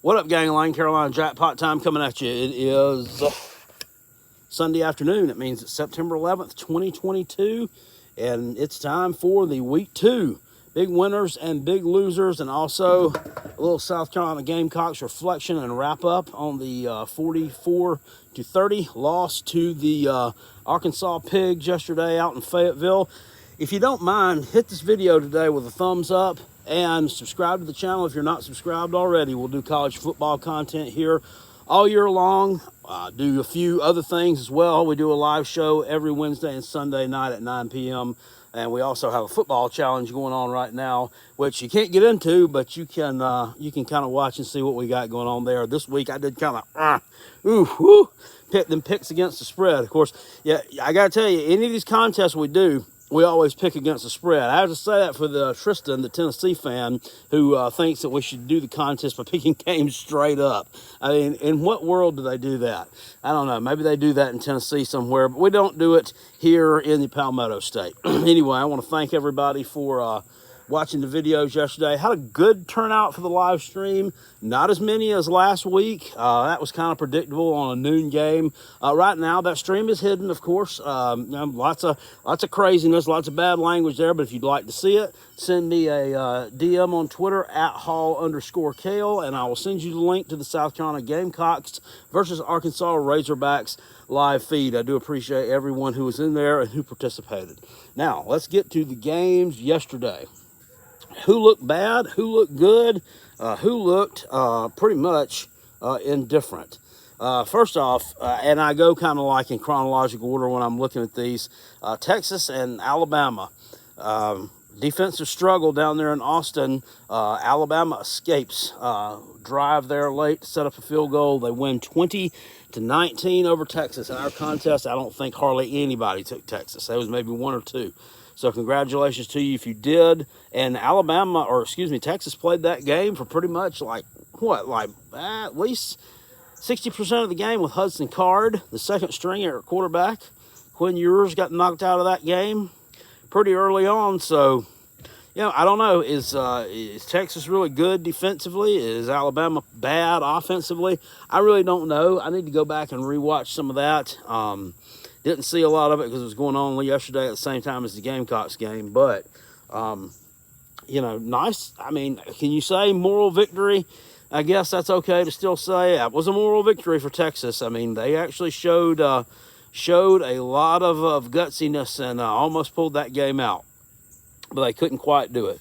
What up, gang? Line Carolina Jackpot time coming at you. It is Sunday afternoon. It means it's September 11th, 2022, and it's time for the Week 2 big winners and big losers, and also a little South Carolina Gamecocks reflection and wrap up on the 44-30 loss to the Arkansas Pigs yesterday out in Fayetteville. If you don't mind, hit this video today with a thumbs up and subscribe to the channel if you're not subscribed already. We'll do college football content here all year long. Do a few other things as well. We do a live show every Wednesday and Sunday night at 9 p.m. And we also have a football challenge going on right now, which you can't get into, but you can kind of watch and see what we got going on there. This week I did kind of pick them picks against the spread. Of course, yeah, I got to tell you, any of these contests we do, we always pick against the spread. I have to say that for the Tristan, the Tennessee fan, who thinks that we should do the contest by picking games straight up. I mean, in what world do they do that? I don't know. Maybe they do that in Tennessee somewhere, but we don't do it here in the Palmetto State. Anyway, I want to thank everybody for watching the videos yesterday. Had a good turnout for the live stream. Not as many as last week. That was kind of predictable on a noon game. Right now, that stream is hidden, of course. Lots of craziness, lots of bad language there. But if you'd like to see it, send me a DM on Twitter at Hall_Kale, and I will send you the link to the South Carolina Gamecocks versus Arkansas Razorbacks live feed. I do appreciate everyone who was in there and who participated. Now, let's get to the games yesterday. Who looked bad, who looked good, who looked pretty much indifferent. First off, and I go kind of like in chronological order when I'm looking at these, Texas and Alabama. Defensive struggle down there in Austin. Alabama escapes. Drive there late to set up a field goal. They win 20-19 over Texas. In our contest, I don't think hardly anybody took Texas. There was maybe one or two. So congratulations to you if you did. And Texas played that game for pretty much at least 60% of the game with Hudson Card, the second stringer at quarterback. Quinn Ewers got knocked out of that game pretty early on. So, I don't know. Is Texas really good defensively? Is Alabama bad offensively? I really don't know. I need to go back and rewatch some of that. Didn't see a lot of it because it was going on yesterday at the same time as the Gamecocks game. But, nice. I mean, can you say moral victory? I guess that's okay to still say it was a moral victory for Texas. I mean, they actually showed a lot of gutsiness and almost pulled that game out. But they couldn't quite do it.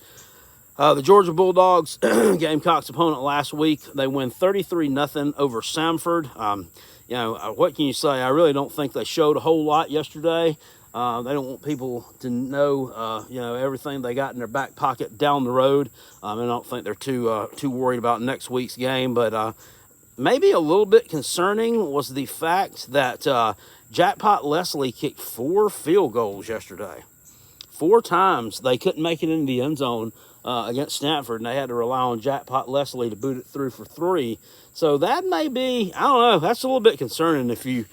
The Georgia Bulldogs, Gamecocks opponent last week, they win 33-0 over Samford. What can you say? I really don't think they showed a whole lot yesterday. They don't want people to know, everything they got in their back pocket down the road. I don't think they're too worried about next week's game. But maybe a little bit concerning was the fact that Jackpot Leslie kicked 4 field goals yesterday. 4 times they couldn't make it into the end zone against Stanford, and they had to rely on Jackpot Leslie to boot it through for 3. So that may be, I don't know, that's a little bit concerning if you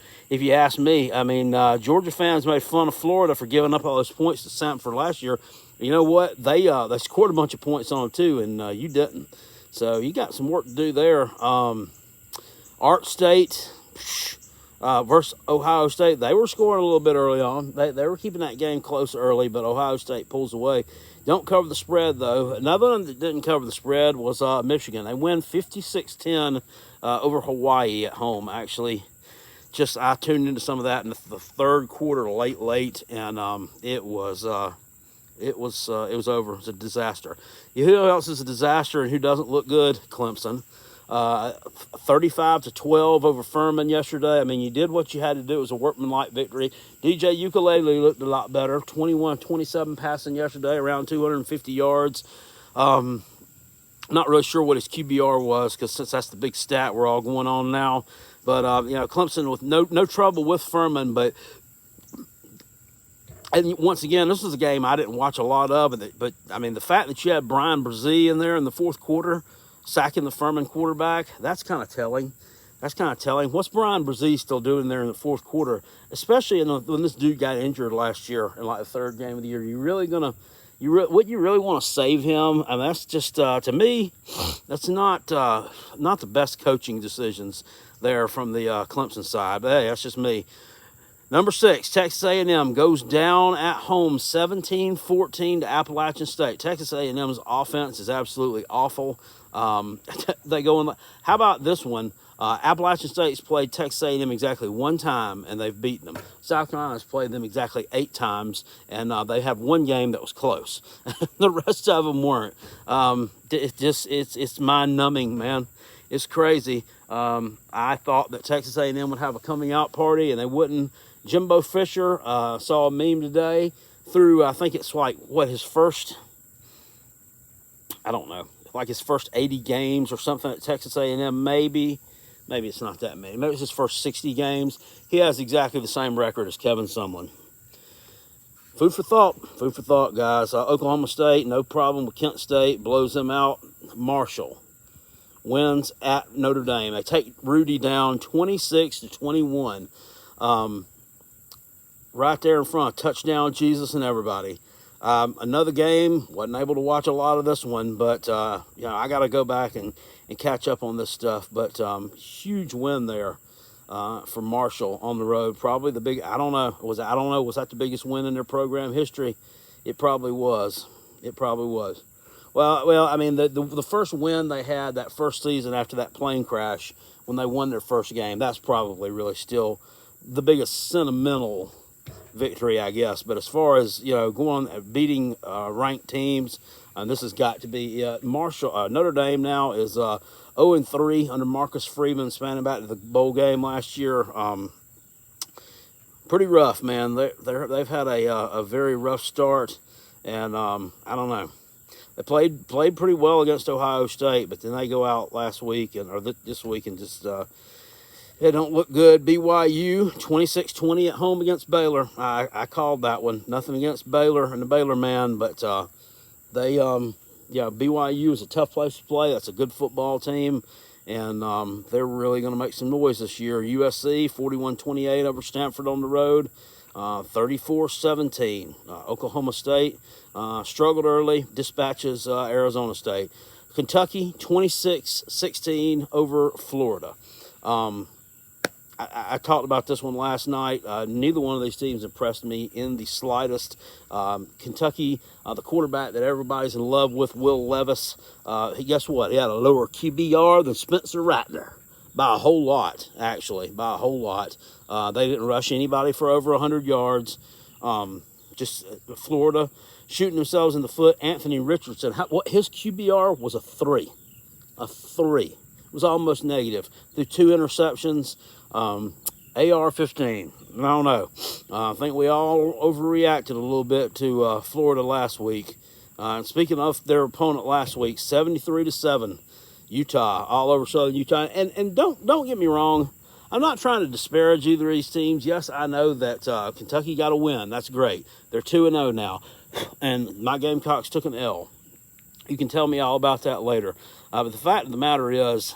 ask me. I mean, Georgia fans made fun of Florida for giving up all those points to Stanford last year. You know what? They scored a bunch of points on them too, and you didn't. So you got some work to do there. Art State versus Ohio State, they were scoring a little bit early on. They were keeping that game close early, but Ohio State pulls away. Don't cover the spread, though. Another one that didn't cover the spread was Michigan. They win 56-10 over Hawaii at home, actually. I tuned into some of that in the third quarter, late, and it was over. It was a disaster. You know who else is a disaster and who doesn't look good? Clemson. 35-12 over Furman yesterday. I mean, you did what you had to do. It was a workmanlike victory. DJ Ukulele looked a lot better. 21-27 passing yesterday, around 250 yards. Not really sure what his QBR was, because since that's the big stat we're all going on now. But, Clemson with no trouble with Furman. And once again, this was a game I didn't watch a lot of. But I mean, the fact that you had Brian Brzee in there in the fourth quarter, sacking the Furman quarterback, that's kind of telling. What's Brian Brzee still doing there in the fourth quarter, especially when this dude got injured last year in the third game of the year? You really gonna Would you really want to save him? I mean, that's just to me, that's not the best coaching decisions there from the Clemson side. But hey, that's just me. Number 6, Texas A&M goes down at home 17-14 to Appalachian State. Texas A&M's offense is absolutely awful. They go in. How about this one? Appalachian State's played Texas A&M exactly 1 time, and they've beaten them. South Carolina's played them exactly 8 times, and they have 1 game that was close. The rest of them weren't. It's mind-numbing, man. It's crazy. I thought that Texas A&M would have a coming-out party, and they wouldn't. Jimbo Fisher, saw a meme today, through, I think it's like, his first, I don't know, like his first 80 games or something at Texas A&M, maybe it's not that many. Maybe it's his first 60 games. He has exactly the same record as Kevin Sumlin. Food for thought, guys. Oklahoma State, no problem with Kent State, blows them out. Marshall wins at Notre Dame. They take Rudy down 26-21. Right there in front, touchdown, Jesus and everybody. Another game, wasn't able to watch a lot of this one, but I got to go back and catch up on this stuff. But huge win there for Marshall on the road. Probably the big. I don't know. Was that the biggest win in their program history? It probably was. Well. I mean, the first win they had that first season after that plane crash when they won their first game. That's probably really still the biggest sentimental victory, I guess. But as far as going beating ranked teams, and this has got to be Notre Dame now is 0-3 under Marcus Freeman, spanning back to the bowl game last year. Pretty rough, man. They've had a very rough start, and I don't know. They played pretty well against Ohio State, but then they go out last week this week and just. It don't look good. BYU, 26-20 at home against Baylor. I called that one. Nothing against Baylor and the Baylor man, but BYU is a tough place to play. That's a good football team, and they're really going to make some noise this year. USC, 41-28 over Stanford on the road, 34-17. Oklahoma State struggled early, dispatches Arizona State. Kentucky, 26-16 over Florida. I talked about this one last night. Neither one of these teams impressed me in the slightest. Kentucky, the quarterback that everybody's in love with, Will Levis, guess what? He had a lower QBR than Spencer Rattler. By a whole lot, actually. By a whole lot. They didn't rush anybody for over 100 yards. Just Florida shooting themselves in the foot. Anthony Richardson, his QBR was a 3. A 3. It was almost negative. Through 2 interceptions. AR-15. I don't know. I think we all overreacted a little bit to Florida last week. And speaking of their opponent last week, 73-7, Utah, all over Southern Utah. And don't get me wrong. I'm not trying to disparage either of these teams. Yes, I know that Kentucky got a win. That's great. They're 2-0 now. And my Gamecocks took an L. You can tell me all about that later. But the fact of the matter is,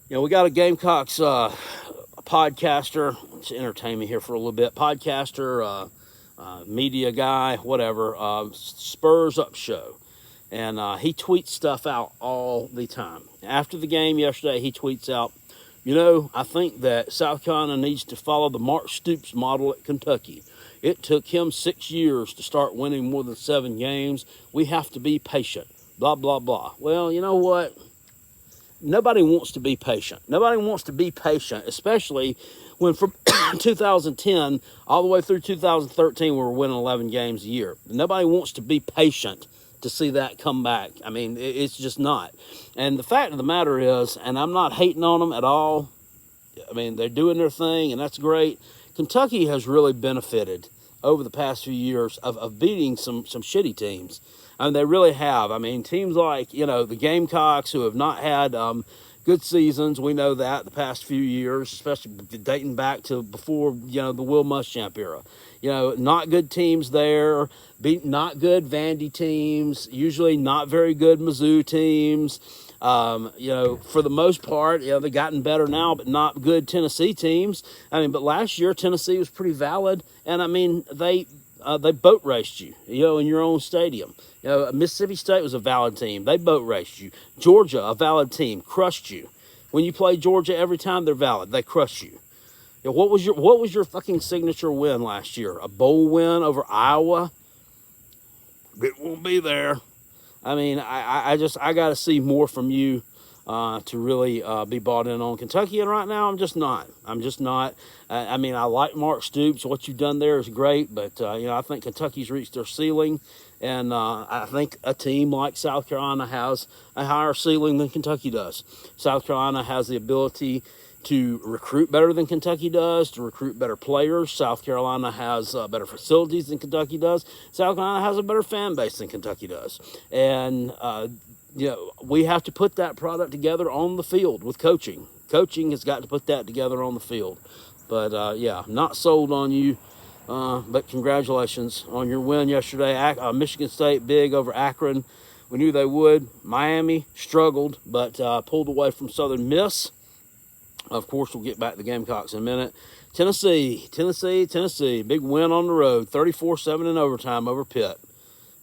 we got a Gamecocks podcaster. Let's entertain me here for a little bit. Podcaster, media guy, whatever. Spurs Up Show. And he tweets stuff out all the time. After the game yesterday, he tweets out, I think that South Carolina needs to follow the Mark Stoops model at Kentucky. It took him 6 years to start winning more than 7 games. We have to be patient. Blah, blah, blah. Well, you know what? Nobody wants to be patient. Nobody wants to be patient, especially when from 2010 all the way through 2013 we were winning 11 games a year. Nobody wants to be patient to see that come back. I mean, it's just not. And the fact of the matter is, and I'm not hating on them at all. I mean, they're doing their thing, and that's great. Kentucky has really benefited over the past few years of beating some shitty teams. I mean, they really have. I mean, teams like, the Gamecocks, who have not had good seasons. We know that the past few years, especially dating back to before, the Will Muschamp era. Not good teams there. Not good Vandy teams. Usually not very good Mizzou teams. For the most part, they've gotten better now, but not good Tennessee teams. I mean, but last year Tennessee was pretty valid. And I mean, they boat raced you, in your own stadium. Mississippi State was a valid team. They boat raced you. Georgia, a valid team, crushed you. When you play Georgia, every time they're valid, they crush you. What was your fucking signature win last year? A bowl win over Iowa? It won't be there. I mean, I got to see more from you to really be bought in on Kentucky. And right now, I'm just not. I mean, I like Mark Stoops. What you've done there is great. But, I think Kentucky's reached their ceiling. And I think a team like South Carolina has a higher ceiling than Kentucky does. South Carolina has the ability to recruit better than Kentucky does, to recruit better players. South Carolina has better facilities than Kentucky does. South Carolina has a better fan base than Kentucky does. And, we have to put that product together on the field with coaching. Coaching has got to put that together on the field. But, not sold on you. But congratulations on your win yesterday. Michigan State big over Akron. We knew they would. Miami struggled, but pulled away from Southern Miss. Of course, we'll get back to the Gamecocks in a minute. Tennessee. Big win on the road. 34-7 in overtime over Pitt.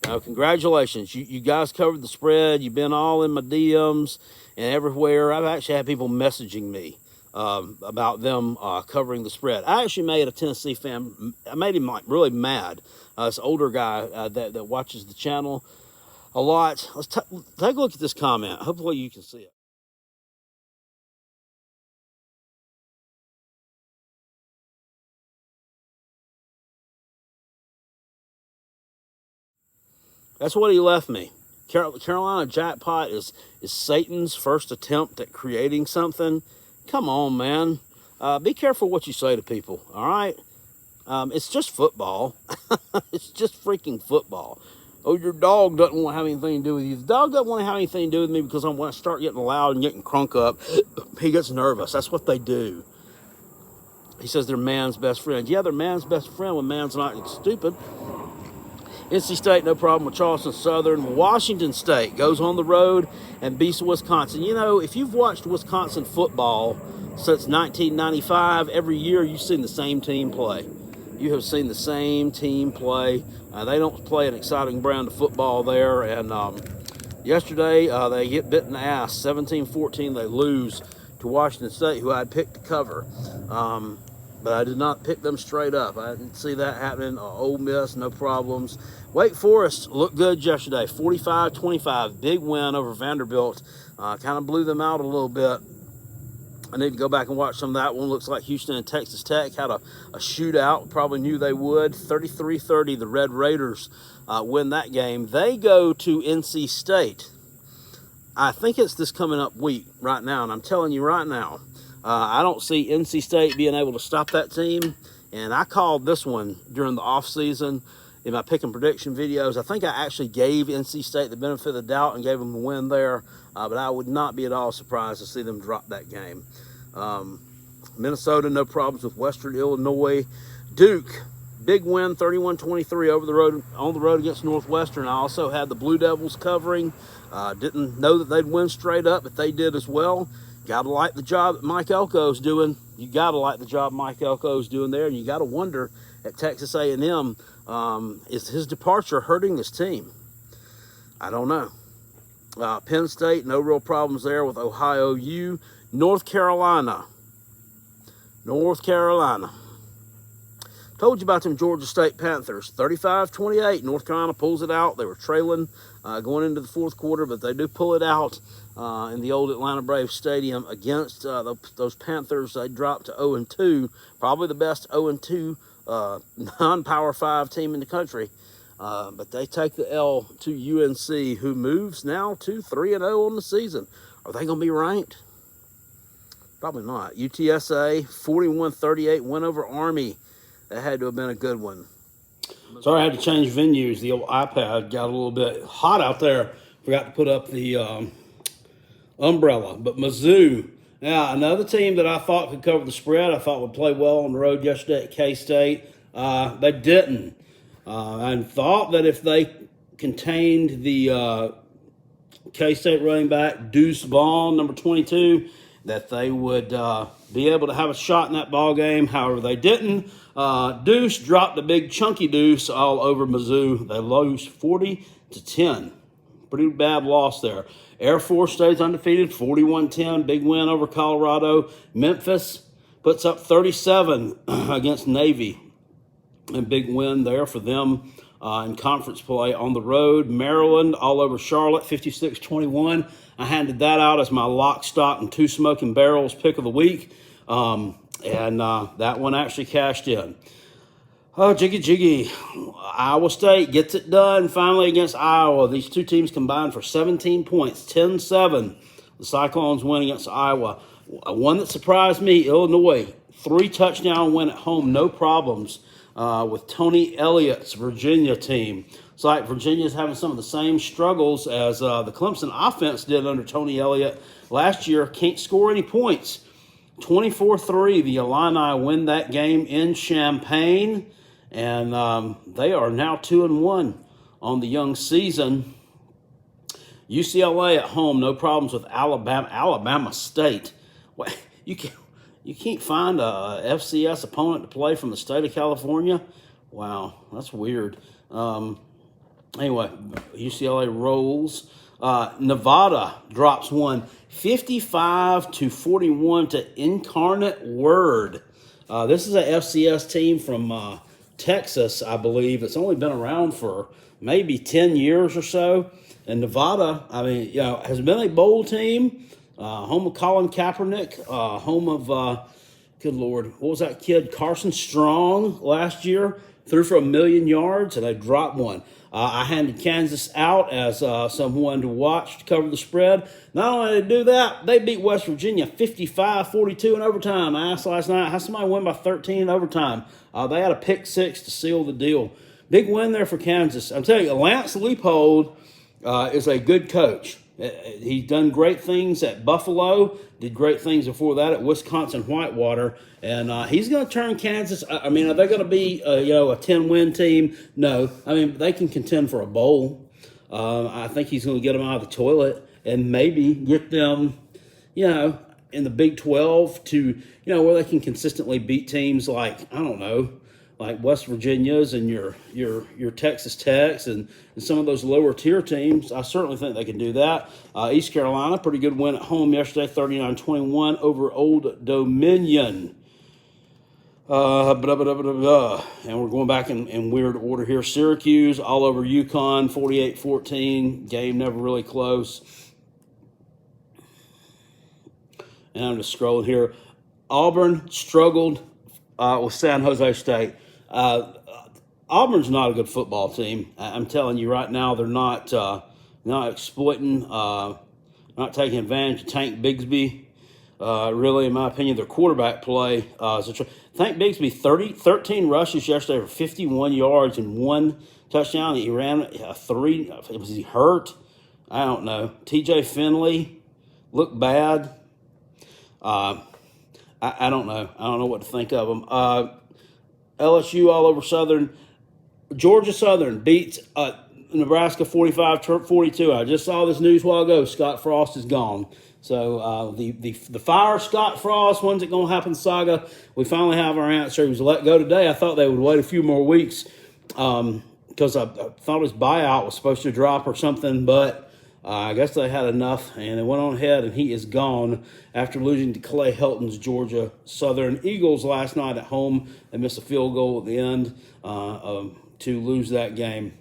Congratulations. You guys covered the spread. You've been all in my DMs and everywhere. I've actually had people messaging me about them covering the spread. I actually made a Tennessee fan. I made him really mad. This older guy that watches the channel a lot. Let's take a look at this comment. Hopefully you can see it. That's what he left me. Carolina jackpot is Satan's first attempt at creating something. Come on, man. Be careful what you say to people, all right? It's just football. It's just freaking football. Oh, your dog doesn't want to have anything to do with you. The dog doesn't want to have anything to do with me because when I start getting loud and getting crunk up, he gets nervous. That's what they do. He says they're man's best friend. Yeah, they're man's best friend when man's not stupid. NC State, no problem with Charleston Southern. Washington State goes on the road and beats Wisconsin. If you've watched Wisconsin football since 1995, every year you've seen the same team play. You have seen the same team play. They don't play an exciting brand of football there. And yesterday, they get bit in the ass. 17-14, they lose to Washington State, who I had picked to cover. But I did not pick them straight up. I didn't see that happening. Ole Miss, no problems. Wake Forest looked good yesterday. 45-25, big win over Vanderbilt. Kind of blew them out a little bit. I need to go back and watch some of that one. Looks like Houston and Texas Tech had a shootout. Probably knew they would. 33-30, the Red Raiders win that game. They go to NC State. I think it's this coming up week right now, and I'm telling you right now, I don't see NC State being able to stop that team. And I called this one during the offseason in my pick and prediction videos. I think I actually gave NC State the benefit of the doubt and gave them a win there. But I would not be at all surprised to see them drop that game. Minnesota, no problems with Western Illinois. Duke, big win, 31-23 on the road against Northwestern. I also had the Blue Devils covering. Didn't know that they'd win straight up, but they did as well. Got to like the job that Mike Elko's doing. You got to like the job Mike Elko's doing there, and you got to wonder at Texas A&M, is his departure hurting this team? I don't know. Penn State, no real problems there with Ohio U. North Carolina. Told you about them Georgia State Panthers. 35-28. North Carolina pulls it out. They were trailing going into the fourth quarter, but they do pull it out in the old Atlanta Braves Stadium against those Panthers. They dropped to 0-2. Probably the best 0-2 non-Power 5 team in the country. But they take the L to UNC, who moves now to 3-0 on the season. Are they going to be ranked? Probably not. UTSA, 41-38, win over Army. That had to have been a good one. Sorry, I had to change venues. The old iPad got a little bit hot out there. Forgot to put up the umbrella. But Mizzou, now another team that I thought could cover the spread. I thought would play well on the road yesterday at K-State. They didn't. I thought that if they contained the K-State running back, Deuce Vaughn, number 22, that they would be able to have a shot in that ball game. However, they didn't. Deuce dropped the big chunky deuce all over Mizzou. They lose 40-10. Pretty bad loss there. Air Force stays undefeated, 41-10, big win over Colorado. Memphis puts up 37 against Navy. A big win there for them in conference play on the road. Maryland all over Charlotte, 56-21. I handed that out as my lock, stock, and two smoking barrels pick of the week. And that one actually cashed in. Oh, jiggy. Iowa State gets it done finally against Iowa. These two teams combined for 17 points, 10-7. The Cyclones win against Iowa. One that surprised me, Illinois, 3-touchdown win at home, no problems with Tony Elliott's Virginia team. It's like Virginia's having some of the same struggles as the Clemson offense did under Tony Elliott last year. Can't score any points. 24-3, the Illini win that game in Champaign. And they are now 2-1 on the young season. UCLA at home, no problems with Alabama State. Well, you can't find a FCS opponent to play from the state of California? Wow, that's weird. Anyway, UCLA rolls. Nevada drops one, 55-41 to Incarnate Word. This is a FCS team from Texas, I believe. It's only been around for maybe 10 years or so. And Nevada, has been a bowl team. Home of Colin Kaepernick, home of, good Lord, what was that kid? Carson Strong last year. Threw for 1,000,000 yards, and they dropped one. I handed Kansas out as someone to watch to cover the spread. Not only did they do that, they beat West Virginia 55-42 in overtime. I asked last night, how somebody win by 13 in overtime? They had a pick six to seal the deal. Big win there for Kansas. I'm telling you, Lance Leipold is a good coach. He's done great things at Buffalo, did great things before that at Wisconsin Whitewater, and he's going to turn Kansas. Are they going to be a 10-win team? No. They can contend for a bowl. I think he's going to get them out of the toilet and maybe get them, in the Big 12 to, where they can consistently beat teams like, like West Virginia's and your Texas Techs and some of those lower tier teams. I certainly think they can do that. East Carolina, pretty good win at home yesterday, 39-21 over Old Dominion. And we're going back in weird order here. Syracuse all over UConn, 48-14. Game never really close. And I'm just scrolling here. Auburn struggled with San Jose State. Auburn's not a good football team. I'm telling you right now, they're not exploiting, not taking advantage of Tank Bigsby. Really, in my opinion, their quarterback play. Tank Bigsby, 13 rushes yesterday for 51 yards and 1 touchdown. He ran a 3. Was he hurt? I don't know. TJ Finley looked bad. I don't know. I don't know what to think of them. LSU all over Southern. Georgia Southern beats Nebraska 45-42. I just saw this news a while ago. Scott Frost is gone. So the fire Scott Frost, when's it going to happen saga? We finally have our answer. He was let go today. I thought they would wait a few more weeks because I thought his buyout was supposed to drop or something, but I guess they had enough, and they went on ahead, and he is gone after losing to Clay Helton's Georgia Southern Eagles last night at home. They missed a field goal at the end to lose that game.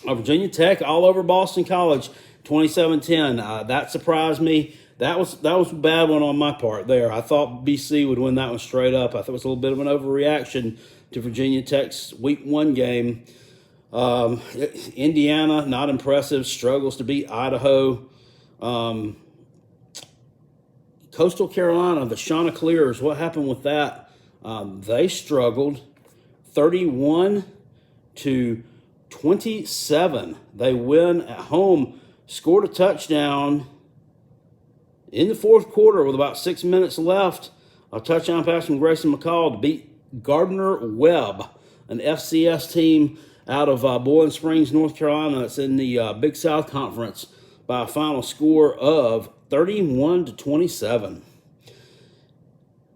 Virginia Tech all over Boston College, 27-10. That surprised me. That was a bad one on my part there. I thought BC would win that one straight up. I thought it was a little bit of an overreaction to Virginia Tech's Week 1 game. Indiana, not impressive, struggles to beat Idaho. Coastal Carolina, the Chanticleers, what happened with that? They struggled 31-27. They win at home, scored a touchdown in the fourth quarter with about 6 minutes left. A touchdown pass from Grayson McCall to beat Gardner Webb, an FCS team out of Boiling Springs, North Carolina. It's in the Big South Conference by a final score of 31-27.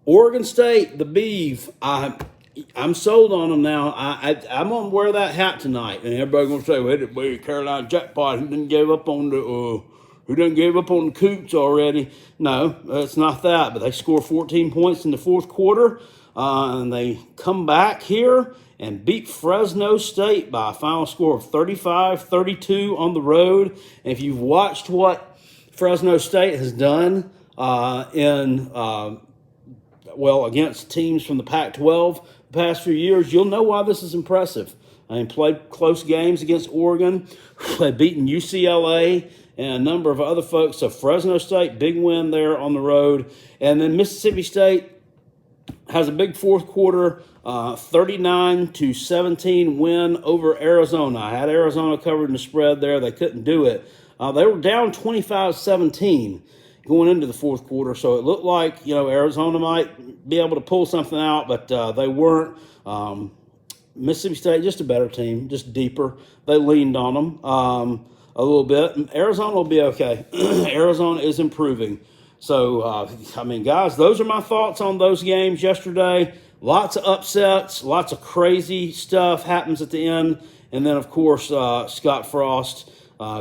Oregon State, the Beeve. I'm sold on them now. I'm gonna wear that hat tonight, and everybody's gonna say, "Well, the Carolina Jackpot, who didn't give up on the Coots already?" No, it's not that. But they score 14 points in the fourth quarter, and they come back here and beat Fresno State by a final score of 35-32 on the road. And if you've watched what Fresno State has done against teams from the Pac-12 the past few years, you'll know why this is impressive. Played close games against Oregon. They've beaten UCLA and a number of other folks. So Fresno State, big win there on the road. And then Mississippi State has a big fourth quarter 39-17 win over Arizona. I had Arizona covered in the spread there. They couldn't do it. They were down 25-17 going into the fourth quarter, so it looked like Arizona might be able to pull something out, but they weren't. Mississippi State, just a better team, just deeper. They leaned on them a little bit. Arizona will be okay. Arizona is improving. So, guys, those are my thoughts on those games yesterday. Lots of upsets, lots of crazy stuff happens at the end. And then, of course, Scott Frost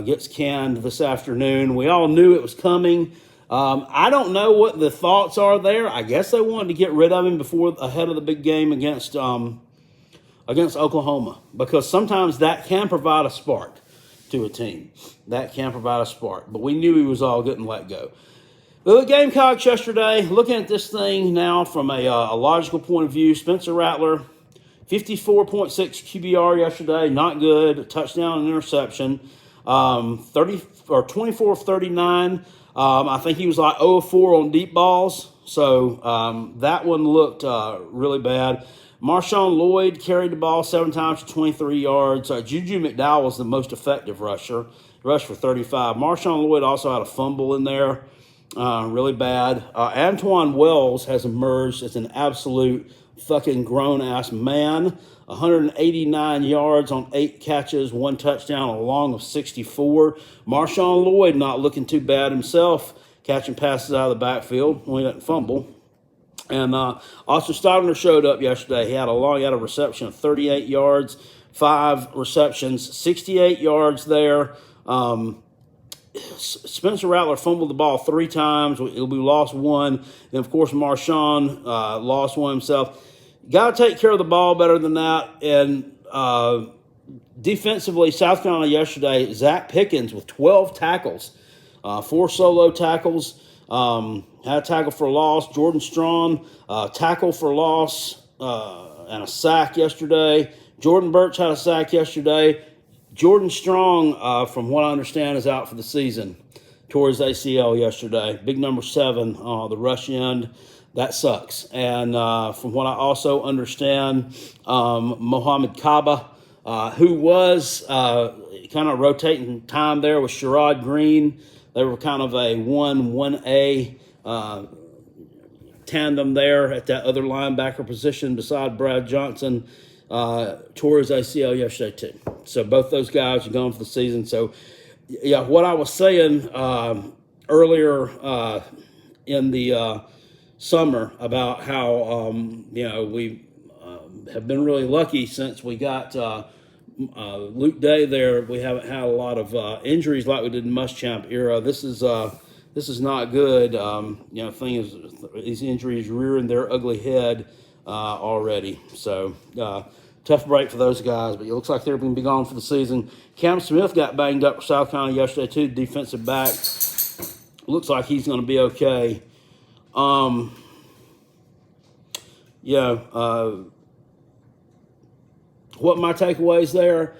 gets canned this afternoon. We all knew it was coming. I don't know what the thoughts are there. I guess they wanted to get rid of him ahead of the big game against Oklahoma, because sometimes that can provide a spark to a team. That can provide a spark. But we knew he was all getting let go. The Gamecocks yesterday, looking at this thing now from a logical point of view, Spencer Rattler, 54.6 QBR yesterday, not good. A touchdown and interception. 24 of 39. I think he was like 0 of 4 on deep balls. So that one looked really bad. Marshawn Lloyd carried the ball 7 times for 23 yards. Juju McDowell was the most effective rusher. He rushed for 35. Marshawn Lloyd also had a fumble in there. Really bad. Antoine Wells has emerged as an absolute fucking grown-ass man. 189 yards on 8 catches, 1 touchdown, a long of 64. Marshawn Lloyd not looking too bad himself, catching passes out of the backfield when he didn't fumble. And Austin Stogner showed up yesterday. He had a reception of 38 yards, 5 receptions, 68 yards there. Spencer Rattler fumbled the ball 3 times. We lost 1. Then, of course, Marshawn lost 1 himself. Got to take care of the ball better than that. And defensively, South Carolina yesterday, Zach Pickens with 12 tackles, 4 solo tackles. Had a tackle for loss. Jordan Strong, tackle for loss and a sack yesterday. Jordan Burch had a sack yesterday. Jordan Strong, from what I understand, is out for the season. Tore his ACL yesterday. Big number 7, the rush end. That sucks. And from what I also understand, Mohamed Kaba, who was kind of rotating time there with Sherrod Green. They were kind of a 1-1A tandem there at that other linebacker position beside Brad Johnson. Tore his ACL yesterday too. So both those guys are gone for the season. So, yeah, what I was saying earlier in the summer about how, we have been really lucky since we got Luke Day there. We haven't had a lot of injuries like we did in Muschamp era. This is not good. Thing is, these injuries rearing their ugly head already. So tough break for those guys, but it looks like they're going to be gone for the season. Cam Smith got banged up for South Carolina yesterday too, defensive back. Looks like he's going to be okay. What my takeaways there?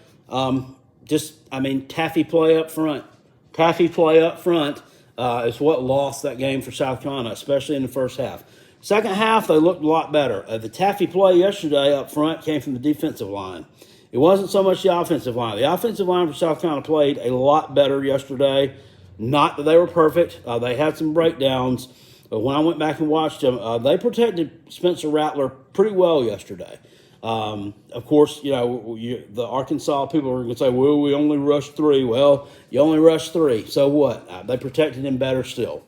Taffy play up front. Taffy play up front is what lost that game for South Carolina, especially in the first half. Second half, they looked a lot better. The taffy play yesterday up front came from the defensive line. It wasn't so much the offensive line. The offensive line for South Carolina played a lot better yesterday. Not that they were perfect. They had some breakdowns. But when I went back and watched them, they protected Spencer Rattler pretty well yesterday. Of course, the Arkansas people are going to say, well, we only rushed 3. Well, you only rushed 3. So what? They protected him better still.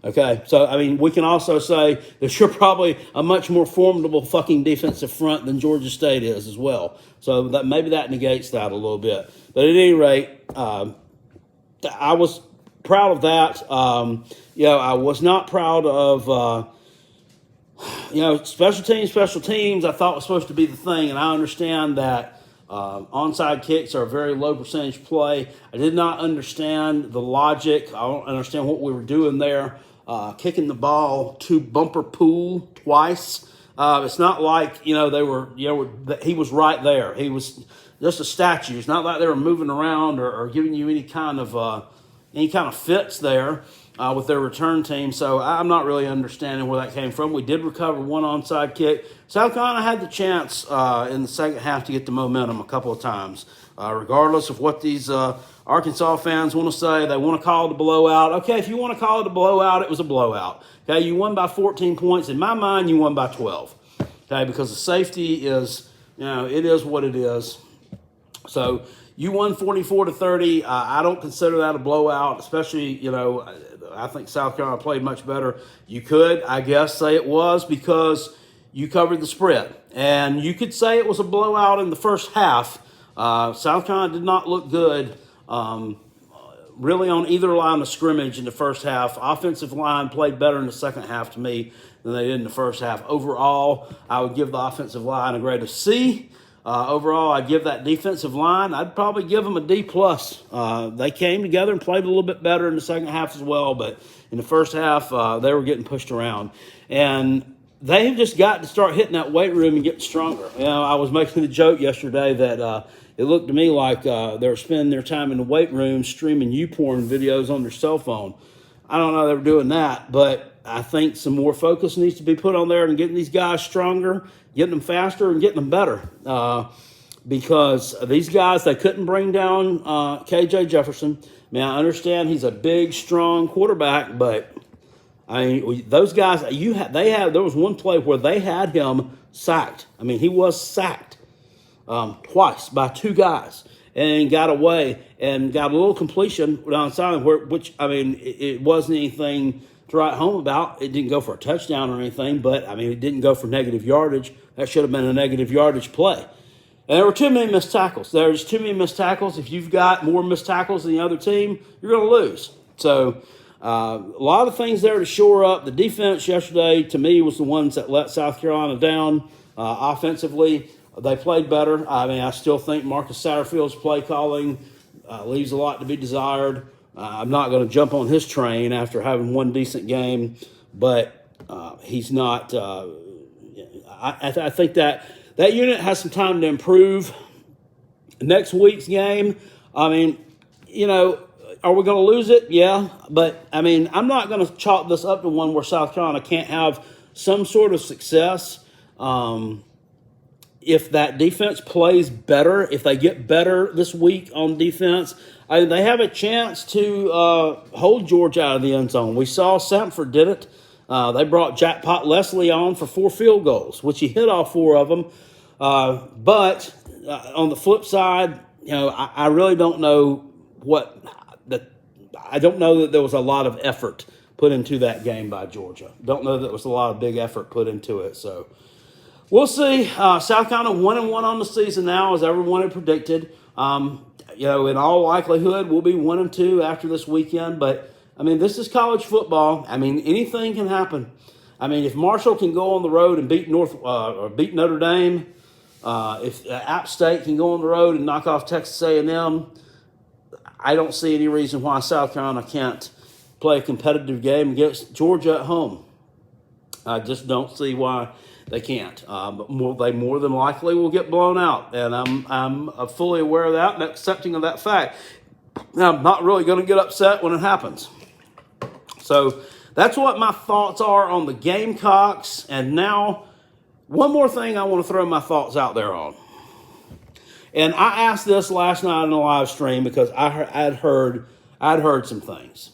Okay, so, I mean, we can also say that you're probably a much more formidable fucking defensive front than Georgia State is as well. So that maybe that negates that a little bit. But at any rate, I was proud of that. I was not proud of, special teams I thought was supposed to be the thing, and I understand that onside kicks are a very low percentage play. I did not understand the logic. I don't understand what we were doing there. Kicking the ball to bumper pool twice. It's not like, he was right there. He was just a statue. It's not like they were moving around or giving you any kind of fits there with their return team. So I'm not really understanding where that came from. We did recover one onside kick. South Carolina had the chance in the second half to get the momentum a couple of times. Regardless of what these Arkansas fans want to say, they want to call it a blowout. Okay, if you want to call it a blowout, it was a blowout. Okay, you won by 14 points. In my mind, you won by 12. Okay, because the safety is, it is what it is. So you won 44-30. I don't consider that a blowout, especially, I think South Carolina played much better. You could, I guess, say it was because you covered the spread. And you could say it was a blowout in the first half. South Carolina did not look good really on either line of scrimmage in the first half. Offensive line played better in the second half to me than they did in the first half. Overall, I would give the offensive line a grade of C. Overall, I'd give that defensive line, I'd probably give them a D+. They came together and played a little bit better in the second half as well, but in the first half, they were getting pushed around. And they have just got to start hitting that weight room and getting stronger. I was making the joke yesterday that it looked to me like they were spending their time in the weight room streaming YouPorn videos on their cell phone. I don't know they were doing that, but I think some more focus needs to be put on there and getting these guys stronger, getting them faster, and getting them better. Because these guys, they couldn't bring down KJ Jefferson. I understand he's a big, strong quarterback, but those guys, there was one play where they had him sacked. He was sacked twice by two guys and got away and got a little completion down the side, it wasn't anything to write home about. It didn't go for a touchdown or anything, but, it didn't go for negative yardage. That should have been a negative yardage play. And there were too many missed tackles. There's too many missed tackles. If you've got more missed tackles than the other team, you're going to lose. So a lot of things there to shore up. The defense yesterday, to me, was the ones that let South Carolina down. Offensively, they played better. I still think Marcus Satterfield's play calling leaves a lot to be desired. I'm not going to jump on his train after having one decent game, but he's not. I think that unit has some time to improve. Next week's game, are we going to lose it? Yeah, but I'm not going to chalk this up to one where South Carolina can't have some sort of success. If that defense plays better, if they get better this week on defense, they have a chance to hold Georgia out of the end zone. We saw Samford did it. They brought Jackpot Leslie on for 4 field goals, which he hit all 4 of them. But on the flip side, I really don't know I don't know that there was a lot of effort put into that game by Georgia. Don't know that there was a lot of big effort put into it. So we'll see. South Carolina 1-1 on the season now, as everyone had predicted. In all likelihood, we'll be 1-2 after this weekend. But this is college football. Anything can happen. If Marshall can go on the road and beat Notre Dame, if App State can go on the road and knock off Texas A&M, I don't see any reason why South Carolina can't play a competitive game against Georgia at home. I just don't see why they can't. But they more than likely will get blown out, and I'm fully aware of that and accepting of that fact. I'm not really going to get upset when it happens. So that's what my thoughts are on the Gamecocks. And now, one more thing I want to throw my thoughts out there on. And I asked this last night in a live stream because I'd heard some things.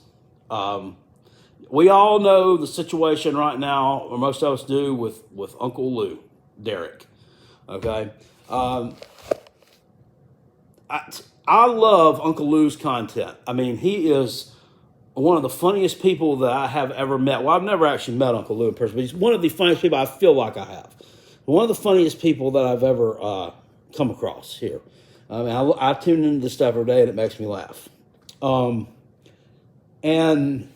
We all know the situation right now, or most of us do, with Uncle Lou, Derek. Okay? I love Uncle Lou's content. He is one of the funniest people that I have ever met. Well, I've never actually met Uncle Lou in person, but he's one of the funniest people I feel like I have. One of the funniest people that I've ever come across here. I mean, I tune into this stuff every day, and it makes me laugh. And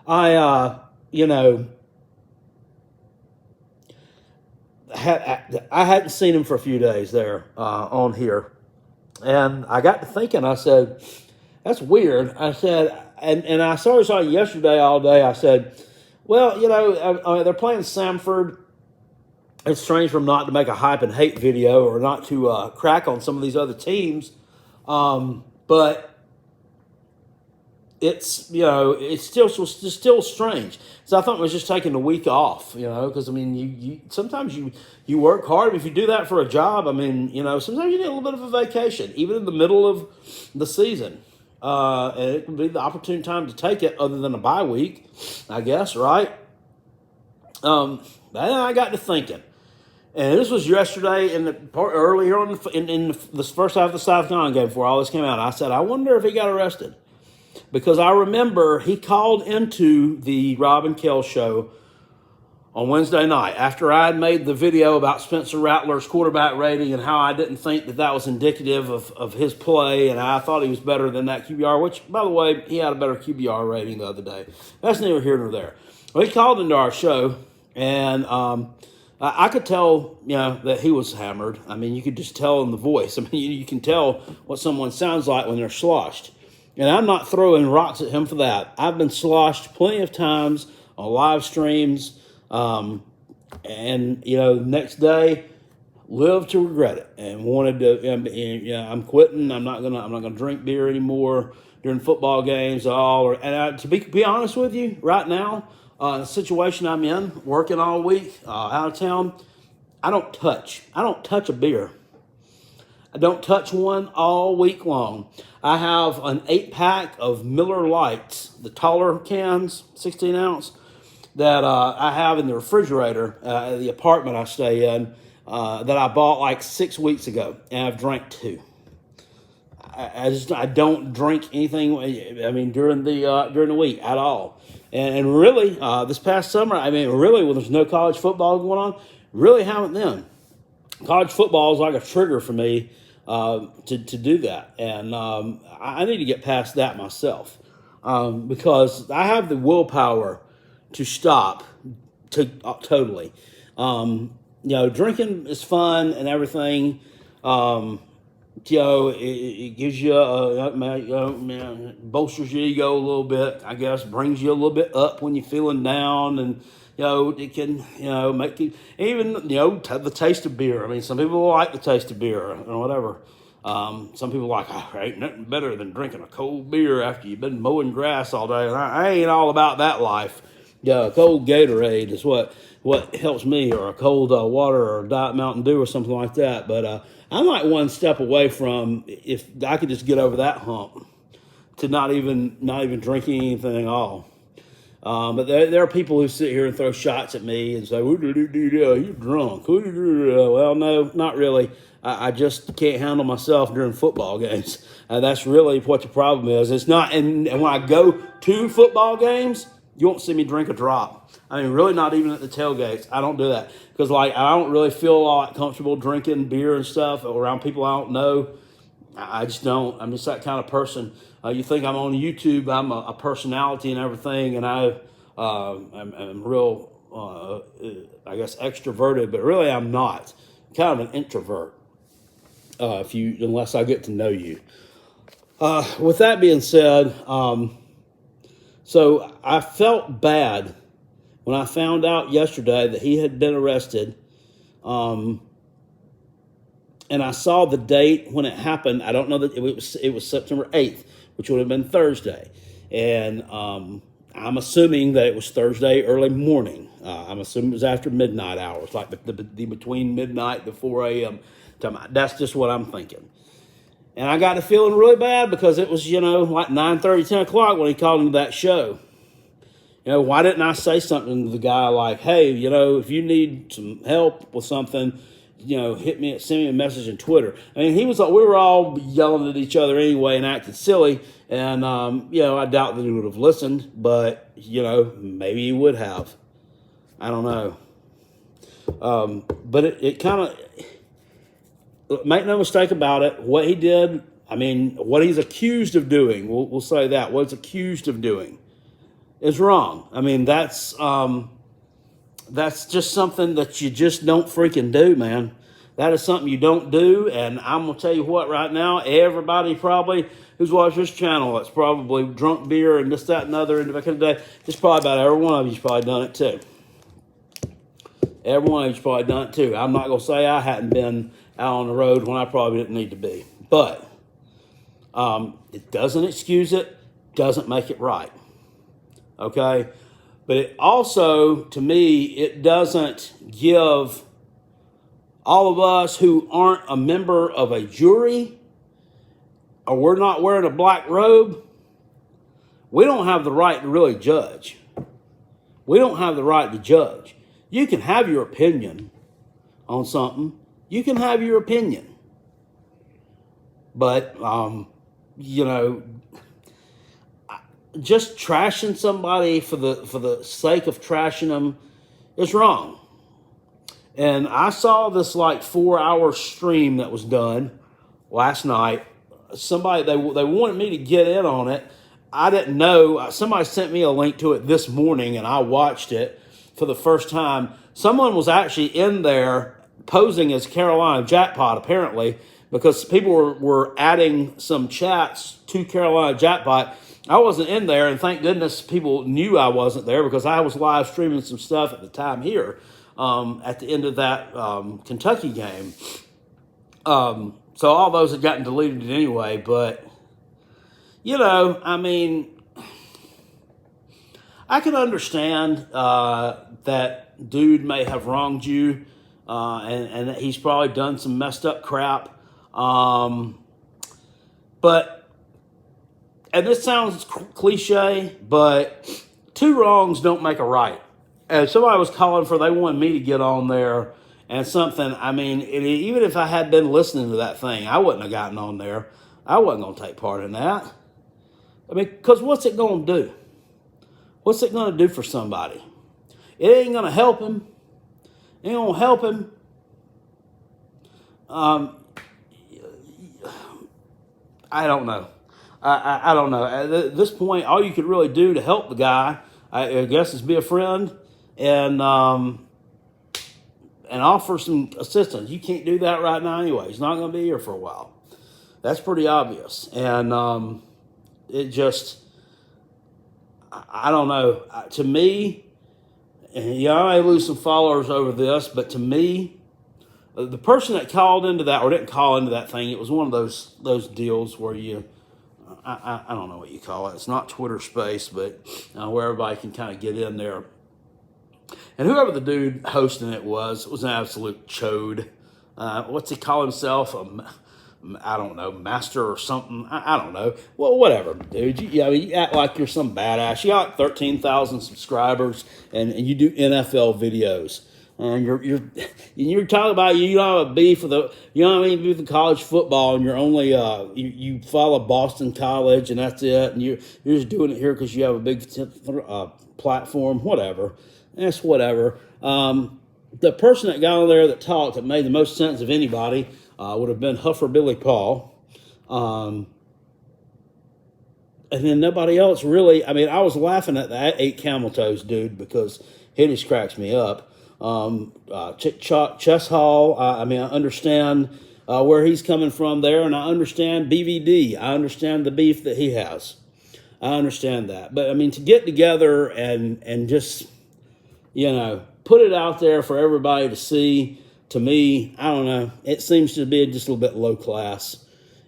I hadn't seen him for a few days there on here. And I got to thinking, I said, that's weird. I said, and I saw him yesterday all day. I said, well, they're playing Samford. It's strange for them not to make a hype and hate video or not to crack on some of these other teams. But it's still strange. So I thought it was just taking a week off, because I mean, you sometimes you work hard. If you do that for a job, I mean, sometimes you need a little bit of a vacation, even in the middle of the season. And it can be the opportune time to take it, other than a bye week, I guess, right? Then I got to thinking, and this was yesterday earlier on in the first half of the South Carolina game before all this came out. I said, I wonder if he got arrested. Because I remember he called into the Rob and Kell show on Wednesday night after I had made the video about Spencer Rattler's quarterback rating and how I didn't think that was indicative of his play, and I thought he was better than that QBR, which, by the way, he had a better QBR rating the other day. That's neither here nor there. Well, he called into our show, and I could tell, that he was hammered. I mean, you could just tell in the voice. I mean, you can tell what someone sounds like when they're sloshed. And I'm not throwing rocks at him for that. I've been sloshed plenty of times on live streams, and next day lived to regret it and wanted to. I'm quitting. I'm not gonna drink beer anymore during football games at all. To be honest with you, right now, the situation I'm in, working all week out of town, I don't touch a beer. I don't touch one all week long. I have an 8-pack of Miller Lights, the taller cans, 16 ounce, that I have in the refrigerator at the apartment I stay in, that I bought like 6 weeks ago, and I've drank 2. I don't drink anything. I mean, during the week at all. And really, this past summer, I mean, really, when there's no college football going on, really haven't then. College football is like a trigger for me to do that, and I need to get past that myself, because I have the willpower to stop totally. Drinking is fun and everything. It gives you bolsters your ego a little bit, I guess, brings you a little bit up when you're feeling down, and it can, make you, even, the taste of beer. I mean, some people like the taste of beer or whatever. Some people like, ain't nothing better than drinking a cold beer after you've been mowing grass all day. And I ain't all about that life. Yeah, a cold Gatorade is what helps me, or a cold water or Diet Mountain Dew or something like that. But I'm like one step away from, if I could just get over that hump, to not even drinking anything at all. But there are people who sit here and throw shots at me and say, you're drunk. Well, no, not really. I just can't handle myself during football games. That's really what the problem is. It's not, and when I go to football games, you won't see me drink a drop. I mean, really not even at the tailgates. I don't do that. Because, I don't really feel all that comfortable drinking beer and stuff around people I don't know. I just don't. I'm just that kind of person. You think I'm on YouTube, I'm a personality and everything, and I'm real, I guess, extroverted, but really I'm not. I'm kind of an introvert, unless I get to know you. With that being said, so I felt bad when I found out yesterday that he had been arrested, and I saw the date when it happened. I don't know that it was September 8th, which would have been Thursday, and I'm assuming that it was Thursday early morning. I'm assuming it was after midnight hours, like the between midnight to 4 a.m. time. That's just what I'm thinking. And I got to feeling really bad because it was, like 9:30, 10 o'clock when he called into that show. Why didn't I say something to the guy like, hey, if you need some help with something, send me a message on Twitter. I mean, we were all yelling at each other anyway and acting silly. And, I doubt that he would have listened, but, maybe he would have. I don't know. But it kind of, make no mistake about it, what he did, what he's accused of doing, we'll say that, what he's accused of doing is wrong. That's just something that you just don't freaking do, man. That is something you don't do, and I'm going to tell you what, right now, everybody probably who's watched this channel that's probably drunk beer and this, that, and other in the back of the day, just probably about every one of you's probably done it too. Every one of you's probably done it too. I'm not going to say I hadn't been out on the road when I probably didn't need to be. But it doesn't excuse it, doesn't make it right. Okay? But it also, to me, it doesn't give all of us who aren't a member of a jury, or we're not wearing a black robe, we don't have the right to really judge. We don't have the right to judge. You can have your opinion on something. You can have your opinion. But, just trashing somebody for the sake of trashing them is wrong. And I saw this 4-hour stream that was done last night. Somebody, they wanted me to get in on it. I didn't know. Somebody sent me a link to it this morning, and I watched it for the first time. Someone was actually in there posing as Carolina Jackpot, apparently, because people were adding some chats to Carolina Jackpot. I wasn't in there, and thank goodness people knew I wasn't there, because I was live streaming some stuff at the time here at the end of that Kentucky game. So all those had gotten deleted anyway, but, I can understand that dude may have wronged you, and that he's probably done some messed up crap. But, and this sounds cliche, but two wrongs don't make a right. And somebody was calling they wanted me to get on there and something. Even if I had been listening to that thing, I wouldn't have gotten on there. I wasn't going to take part in that. Because what's it going to do? What's it going to do for somebody? It ain't going to help him. It ain't going to help him. I don't know. I don't know. At this point, all you could really do to help the guy, I guess, is be a friend and offer some assistance. You can't do that right now anyway. He's not going to be here for a while. That's pretty obvious. And it just, I don't know. To me, and I may lose some followers over this, but to me, the person that called into that, or didn't call into that thing, it was one of those deals where I don't know what you call it. It's not Twitter Space, but where everybody can kind of get in there. And whoever the dude hosting it was an absolute chode. What's he call himself? I don't know, master or something. I don't know. Well, whatever, dude. You act like you're some badass. You got 13,000 subscribers, and you do NFL videos. And you're talking about you don't have a beef with beef with college football, and you're only you follow Boston College, and that's it. And you're just doing it here because you have a big platform, whatever. That's whatever. The person that got on there that talked that made the most sense of anybody would have been Huffer Billy Paul. And then nobody else really. I was laughing at that 8 camel toes dude because he just cracks me up. Chess Hall, I understand where he's coming from there, and I understand BVD. I understand the beef that he has. I understand that. But, to get together and just, put it out there for everybody to see, to me, I don't know. It seems to be just a little bit low class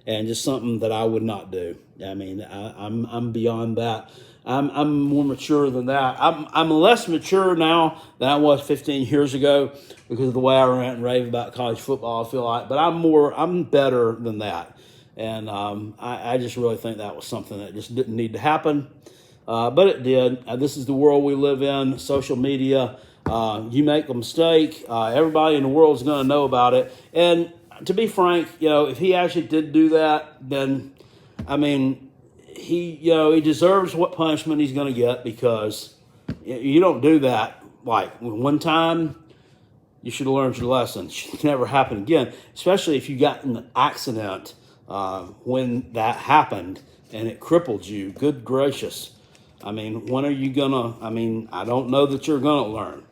and just something that I would not do. I'm beyond that. I'm more mature than that. I'm less mature now than I was 15 years ago because of the way I rant and rave about college football, I feel like. But I'm better than that. And I just really think that was something that just didn't need to happen. But it did. This is the world we live in, social media. You make a mistake, everybody in the world is going to know about it. And to be frank, if he actually did do that, then, he deserves what punishment he's going to get, because you don't do that. Like, one time, you should have learned your lesson. It should never happen again, especially if you got in an accident when that happened and it crippled you. Good gracious. I mean, when are you going to, I don't know that you're going to learn.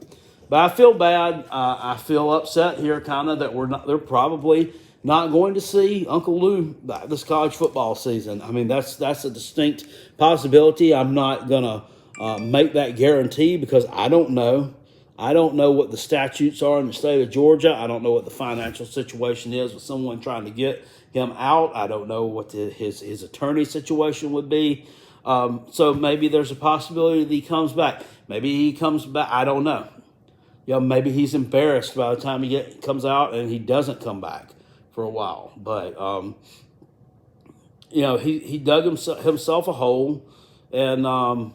But I feel bad. I feel upset here, kind of, that they're probably not going to see Uncle Lou this college football season. I mean, that's a distinct possibility. I'm not going to make that guarantee, because I don't know. I don't know what the statutes are in the state of Georgia. I don't know what the financial situation is with someone trying to get him out. I don't know what his attorney situation would be. So maybe there's a possibility that he comes back. Maybe he comes back. I don't know. Maybe he's embarrassed by the time he comes out and he doesn't come back for a while. But, he dug himself a hole. And, I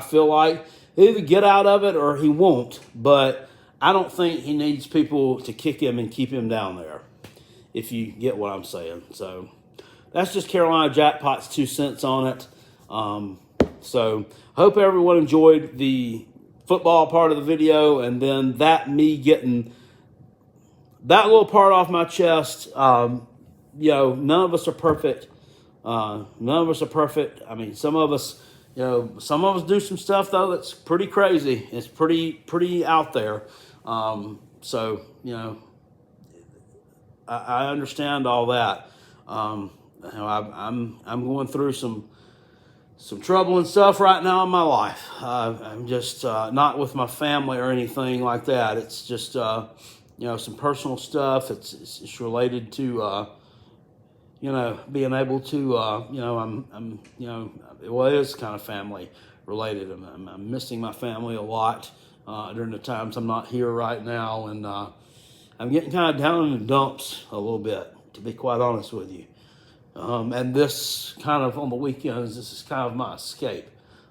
feel like he'll either get out of it or he won't. But I don't think he needs people to kick him and keep him down there, if you get what I'm saying. So that's just Carolina Jackpot's 2 cents on it. So hope everyone enjoyed the football part of the video, and then me getting that little part off my chest. None of us are perfect. None of us are perfect. I mean, some of us do some stuff though that's pretty crazy. It's pretty out there. So I understand all that. I'm going through some trouble and stuff right now in my life. I'm just not with my family or anything like that. It's just some personal stuff. It's related to being able to it is kind of family related. I'm missing my family a lot during the times I'm not here right now, and I'm getting kind of down in the dumps a little bit, to be quite honest with you. And this kind of on the weekends, this is kind of my escape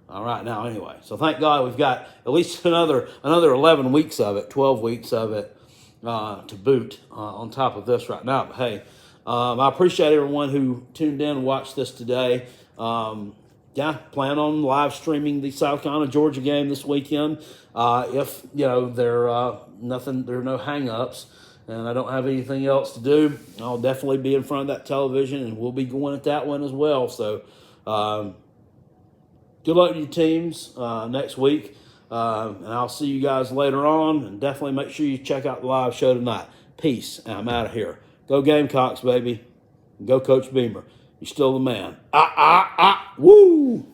right now anyway. So thank God we've got at least another 11 weeks of it, 12 weeks of it to boot on top of this right now. But hey, I appreciate everyone who tuned in and watched this today. Plan on live streaming the South Carolina Georgia game this weekend. If there are no hang-ups, and I don't have anything else to do, I'll definitely be in front of that television, and we'll be going at that one as well. So good luck to your teams next week, and I'll see you guys later on. And definitely make sure you check out the live show tonight. Peace, and I'm out of here. Go Gamecocks, baby. Go Coach Beamer. You're still the man. Woo!